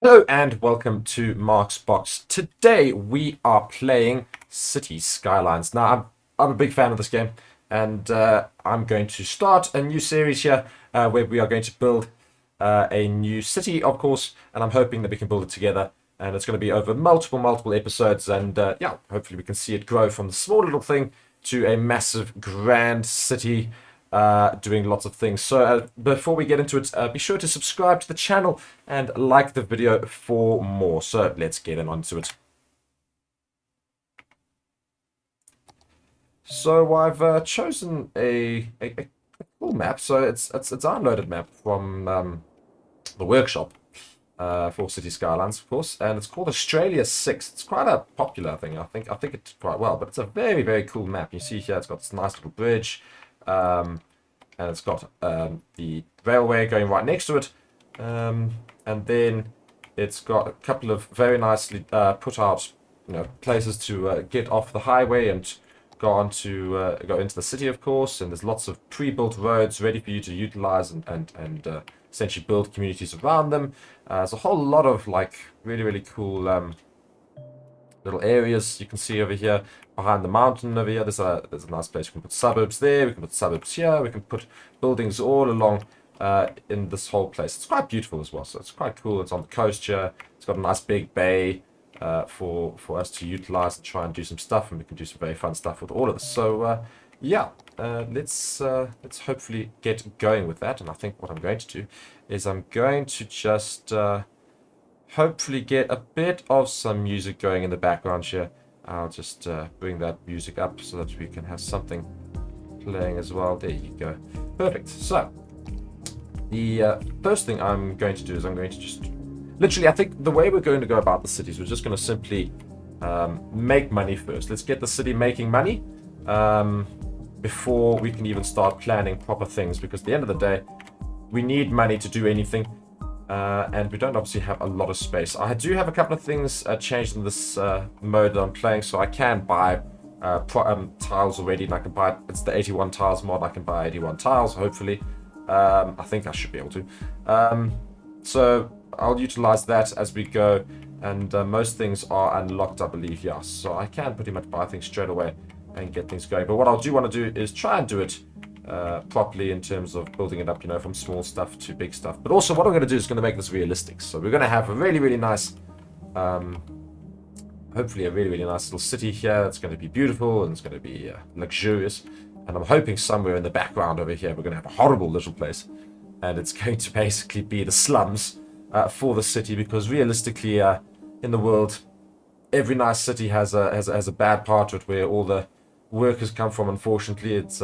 Hello and welcome to Mark's Box. Today we are playing Cities Skylines. Now I'm a big fan of this game, and I'm going to start a new series here where we are going to build a new city, of course, and I'm hoping that we can build it together. And it's going to be over multiple episodes, and yeah, hopefully we can see it grow from the small little thing to a massive, grand city doing lots of things. So before we get into it, be sure to subscribe to the channel and like the video for more. So let's get onto it. So I've chosen a cool map. So it's a downloaded map from the workshop for City Skylines, of course, and it's called Australia 6. It's quite a popular thing. I think it did quite well, but it's a very cool map. You see here, it's got this nice little bridge. And it's got the railway going right next to it, and then it's got a couple of very nicely put out, places to get off the highway and go into the city, of course. And there's lots of pre-built roads ready for you to utilize and essentially build communities around them. There's a whole lot of like really cool little areas you can see over here behind the mountain over here. There's a nice place. We can put suburbs there. We can put suburbs here. We can put buildings all along in this whole place. It's quite beautiful as well, so it's quite cool. It's on the coast here. It's got a nice big bay for us to utilize and try and do some stuff, and we can do some very fun stuff with all of this. So yeah, let's hopefully get going with that. And I think what I'm going to do is I'm going to just hopefully get a bit of some music going in the background here. I'll just bring that music up so that we can have something playing as well. There you go. Perfect. So the first thing I'm going to do is I'm going to just literally, I think the way we're going to go about the cities, we're just going to simply make money first. Let's get the city making money before we can even start planning proper things, because at the end of the day, we need money to do anything. And we don't obviously have a lot of space. I do have a couple of things changed in this mode that I'm playing, so I can buy tiles already, and I can buy, it's the 81 tiles mod, I can buy 81 tiles, hopefully. I think I should be able to. So I'll utilize that as we go, and most things are unlocked, I believe, yeah. So I can pretty much buy things straight away and get things going. But what I do want to do is try and do it properly in terms of building it up, from small stuff to big stuff. But also what I'm going to do is going to make this realistic. So we're going to have a really nice, hopefully a really nice little city here. That's going to be beautiful, and it's going to be luxurious. And I'm hoping somewhere in the background over here we're going to have a horrible little place, and it's going to basically be the slums for the city, because realistically in the world, every nice city has a bad part to it where all the workers come from. Unfortunately, it's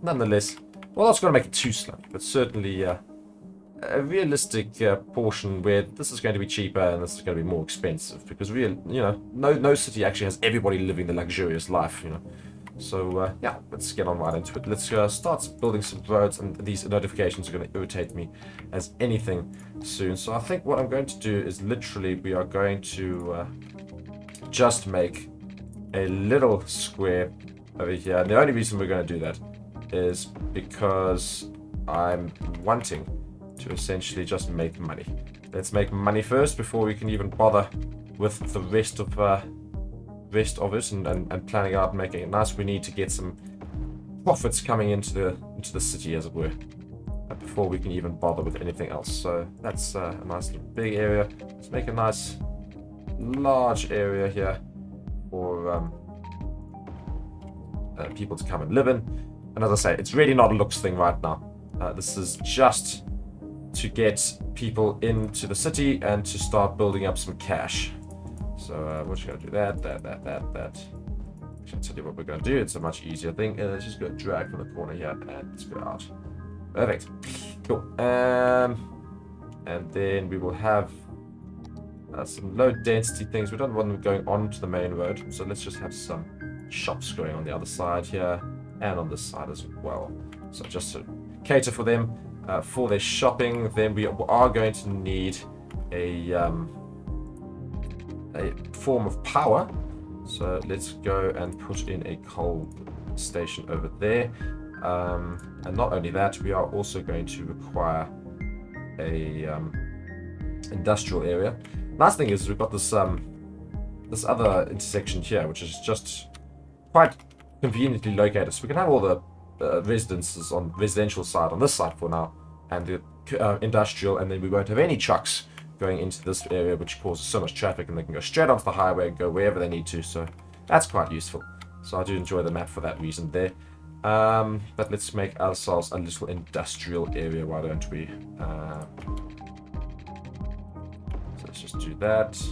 nonetheless, well, that's going to make it too slum, but certainly a realistic portion where this is going to be cheaper and this is going to be more expensive, because no city actually has everybody living the luxurious life. So yeah, let's get on right into it. Let's start building some roads, and these notifications are going to irritate me as anything soon. So I think what I'm going to do is literally we are going to just make a little square over here. And the only reason we're going to do that is because I'm wanting to essentially just make money. Let's make money first before we can even bother with the rest of it and planning out making it nice. We need to get some profits coming into the city, as it were, before we can even bother with anything else. So that's a nice little big area. Let's make a nice large area here for people to come and live in. And as I say, it's really not a looks thing right now. This is just to get people into the city and to start building up some cash. So we're just going to do that. Actually, I'll tell you what we're going to do. It's a much easier thing. Let's just go drag from the corner here and let's go out. Perfect. Cool. And then we will have some low density things. We don't want them going onto the main road, so let's just have some shops going on the other side here and on this side as well. So just to cater for them for their shopping. Then we are going to need a form of power. So let's go and put in a coal station over there. And not only that, we are also going to require a industrial area. Nice thing is we've got this this other intersection here, which is just quite conveniently located. So we can have all the residences on residential side on this side for now, and the industrial, and then we won't have any trucks going into this area, which causes so much traffic, and they can go straight onto the highway and go wherever they need to. So that's quite useful. So I do enjoy the map for that reason there. But let's make ourselves a little industrial area, why don't we? So let's just do that.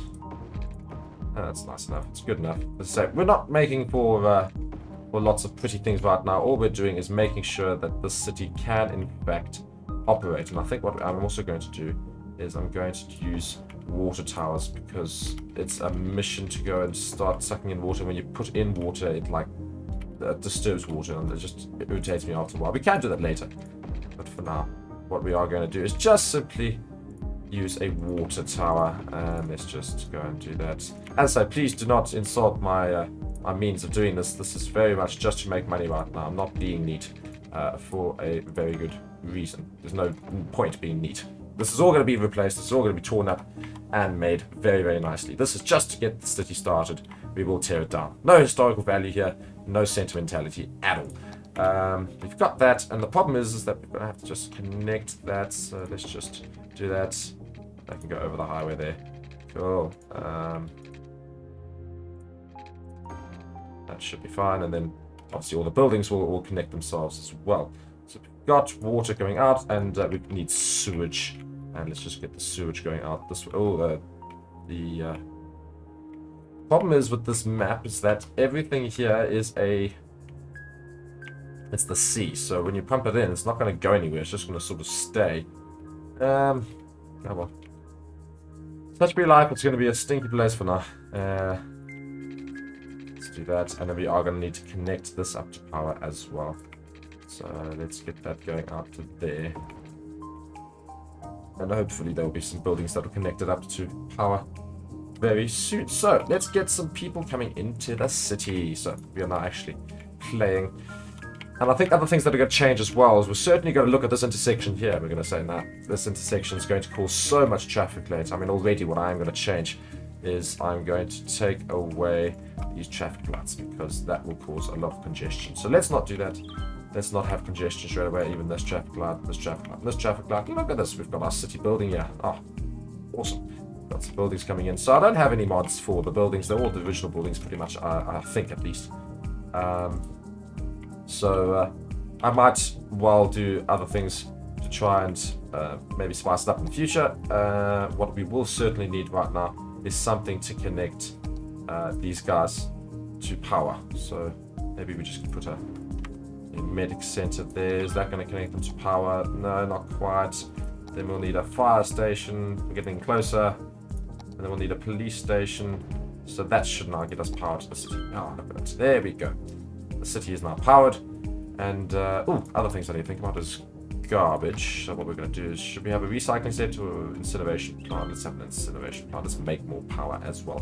That's nice enough. It's good enough. As I say, we're not making for lots of pretty things right now. All we're doing is making sure that the city can, in fact, operate. And I think what I'm also going to do is I'm going to use water towers, because it's a mission to go and start sucking in water. When you put in water, it like disturbs water, and it just irritates me after a while. We can do that later, but for now, what we are going to do is just simply use a water tower, and let's just go and do that. As I say, please do not insult my my means of doing this. This is very much just to make money right now. I'm not being neat for a very good reason. There's no point being neat. This is all going to be replaced. This is all going to be torn up and made very, very nicely. This is just to get the city started. We will tear it down. No historical value here. No sentimentality at all. We've got that, and the problem is that we're going to have to just connect that. So let's just do that. I can go over the highway there. Cool. That should be fine, and then obviously all the buildings will all connect themselves as well. So we've got water going out, and we need sewage. And let's just get the sewage going out this way. Oh, the problem is with this map is that everything here is it's the sea. So when you pump it in, it's not going to go anywhere. It's just going to sort of stay. Oh well. Such be life. It's going to be a stinky place for now. Let's do that, and then we are going to need to connect this up to power as well. So let's get that going out to there. And hopefully there will be some buildings that are connected up to power very soon. So let's get some people coming into the city. So we are now actually playing. And I think other things that are going to change as well is we're certainly going to look at this intersection here. We're going to say, nah, this intersection is going to cause so much traffic later. I mean, already what I am going to change is I'm going to take away these traffic lights, because that will cause a lot of congestion. So let's not do that. Let's not have congestion straight away. Even this traffic light, this traffic light, this traffic light. Look at this. We've got our city building here. Oh, awesome. Got some buildings coming in. So I don't have any mods for the buildings. They're all the original buildings pretty much, I think at least. So I might well do other things to try and maybe spice it up in the future. What we will certainly need right now is something to connect these guys to power. So maybe we just put a medic center there. Is that going to connect them to power? No, not quite. Then we'll need a fire station. We're getting closer. And then we'll need a police station. So that should now get us power to the city. Oh, look at that. There we go. The city is now powered. And, other things I need to think about is garbage. So what we're going to do is, should we have a recycling set or an incineration plant? Let's have an incineration plant. Let's make more power as well.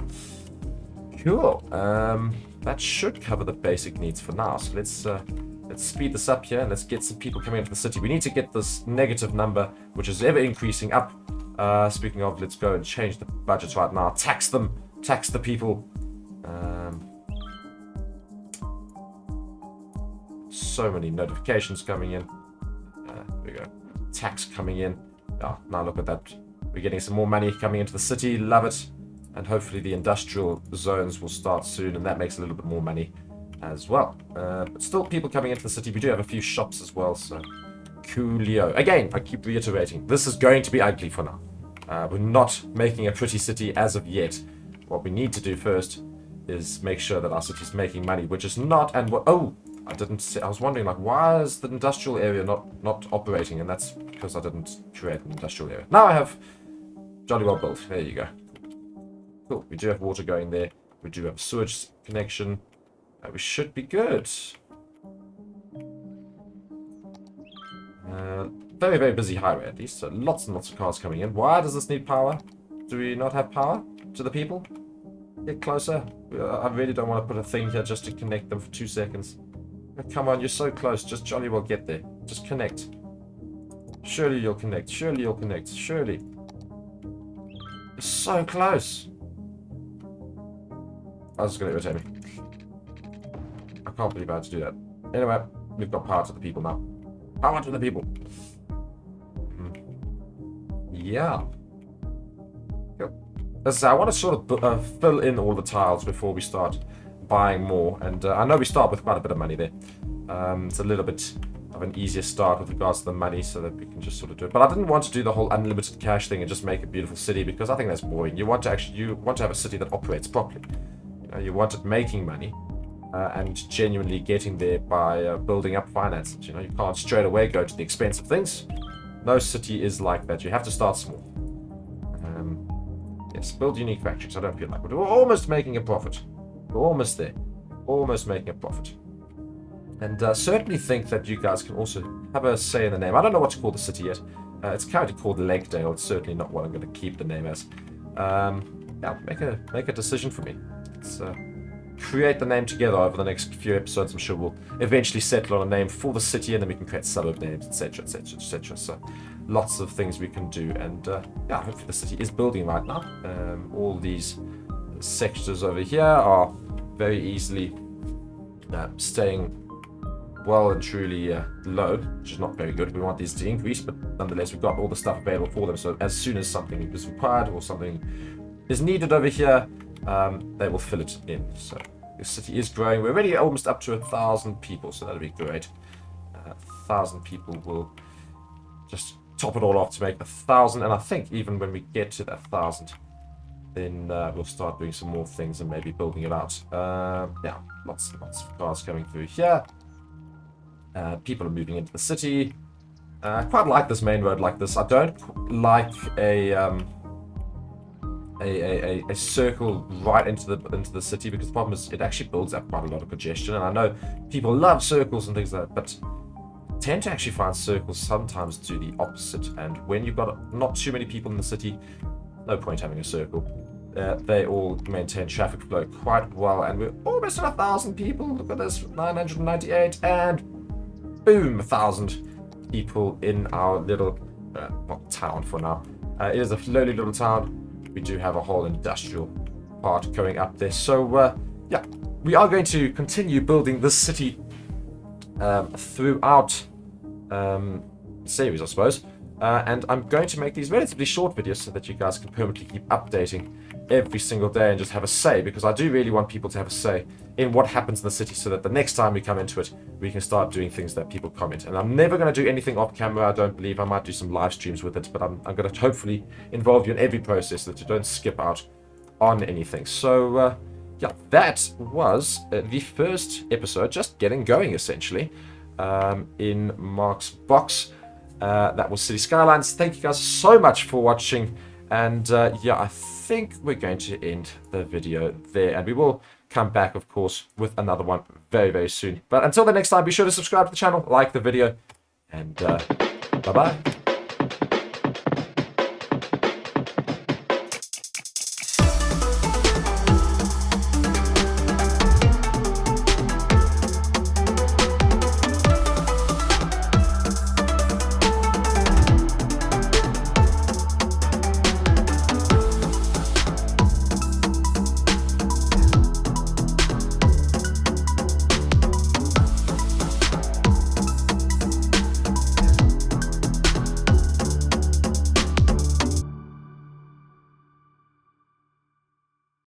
Cool. That should cover the basic needs for now. So let's speed this up here, and let's get some people coming into the city. We need to get this negative number, which is ever increasing, up. Speaking of, let's go and change the budgets right now. Tax them. Tax the people. So many notifications coming in. There we go. Tax coming in. Oh, now look at that. We're getting some more money coming into the city. Love it. And hopefully the industrial zones will start soon, and that makes a little bit more money as well. But still people coming into the city. We do have a few shops as well, so coolio. Again, I keep reiterating, this is going to be ugly for now. We're not making a pretty city as of yet. What we need to do first is make sure that our city's making money, which is not, and what, oh, I didn't say, I was wondering, like, why is the industrial area not operating? And that's because I didn't create an industrial area. Now I have jolly well built. There you go. Cool. We do have water going there. We do have a sewage connection. We should be good. Very, very busy highway at least. So lots and lots of cars coming in. Why does this need power? Do we not have power to the people? Get closer. I really don't want to put a thing here just to connect them for 2 seconds. Come on, you're so close. Just jolly well get there. Just connect. Surely you'll connect. Surely you'll connect. Surely. So close. I was going to irritate me. I can't believe I had to do that. Anyway, we've got power to the people now. Power to the people. Yeah. Yep. As I say, I want to sort of fill in all the tiles before we start buying more. And I know we start with quite a bit of money there. It's a little bit of an easier start with regards to the money so that we can just sort of do it. But I didn't want to do the whole unlimited cash thing and just make a beautiful city because I think that's boring. You want to have a city that operates properly. You know, you want it making money and genuinely getting there by building up finances. You know, you can't straight away go to the expensive things. No city is like that. You have to start small. Yes, build unique factories. I don't feel like we're almost making a profit. We're almost there. Almost making a profit. And certainly think that you guys can also have a say in the name. I don't know what to call the city yet. It's currently called Legdale. It's certainly not what I'm going to keep the name as. Yeah, make a decision for me. Let's create the name together over the next few episodes. I'm sure we'll eventually settle on a name for the city, and then we can create suburb names, etc., etc., etc. So lots of things we can do, and yeah, hopefully the city is building right now. All these sectors over here are very easily staying well and truly low, which is not very good. We want these to increase, but nonetheless, we've got all the stuff available for them. So as soon as something is required or something is needed over here, they will fill it in. So the city is growing. We're already almost up to 1,000 people, so that'll be great. 1,000 people will just top it all off to make 1,000, and I think even when we get to that 1,000, then we'll start doing some more things and maybe building it out. Yeah, lots and lots of cars coming through here. People are moving into the city. I quite like this main road like this. I don't like a circle right into the city, because the problem is it actually builds up quite a lot of congestion. And I know people love circles and things like that, but tend to actually find circles sometimes do the opposite. And when you've got not too many people in the city, no point having a circle. They all maintain traffic flow quite well, and we're almost at 1,000 people. Look at this, 998, and boom, 1,000 people in our little not town for now. It is a lowly little town. We do have a whole industrial part going up there. So yeah, we are going to continue building this city throughout the series, I suppose. And I'm going to make these relatively short videos so that you guys can permanently keep updating every single day and just have a say, because I do really want people to have a say in what happens in the city, so that the next time we come into it, we can start doing things that people comment. And I'm never going to do anything off camera, I don't believe. I might do some live streams with it, but I'm going to hopefully involve you in every process so that you don't skip out on anything. So yeah, that was the first episode, just getting going essentially, in Mark's box. That was City Skylines. Thank you guys so much for watching, and yeah, I think we're going to end the video there, and we will come back, of course, with another one very, very soon. But until the next time, be sure to subscribe to the channel, like the video, and bye-bye.